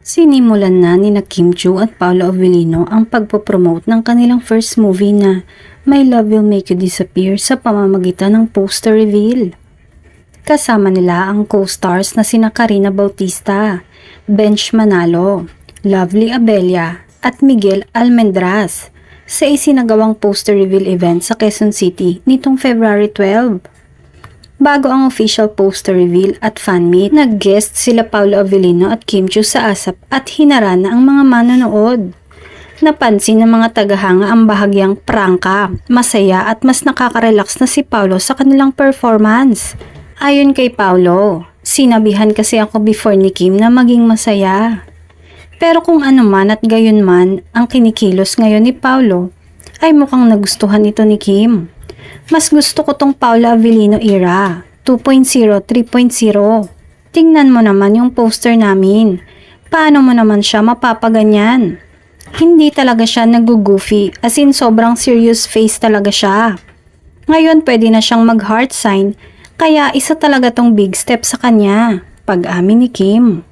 Sinimulan na ni Kim Chiu at Paolo Avellino ang pagpopromote ng kanilang first movie na My Love Will Make You Disappear sa pamamagitan ng poster reveal. Kasama nila ang co-stars na sina Karina Bautista, Bench Manalo, Lovely Abella at Miguel Almendras sa isinagawang poster reveal event sa Quezon City nitong February 12. Bago ang official poster reveal at fan meet, nag-guest sila Paolo Avellino at Kim Chiu sa ASAP at hinara na ang mga manonood. Napansin ng mga tagahanga ang bahagyang prangka, masaya at mas nakaka-relax na si Paolo sa kanilang performance. Ayon kay Paolo, sinabihan kasi ako before ni Kim na maging masaya. Pero kung ano man at gayon man ang kinikilos ngayon ni Paolo, ay mukhang nagustuhan ito ni Kim. Mas gusto ko tong Paolo Avellino era, 2.0, 3.0. Tingnan mo naman yung poster namin. Paano mo naman siya mapapaganyan? Hindi talaga siya nag-goofy, as in sobrang serious face talaga siya. Ngayon pwede na siyang mag-heart sign, kaya isa talaga tong big step sa kanya, pag-amin ni Kim.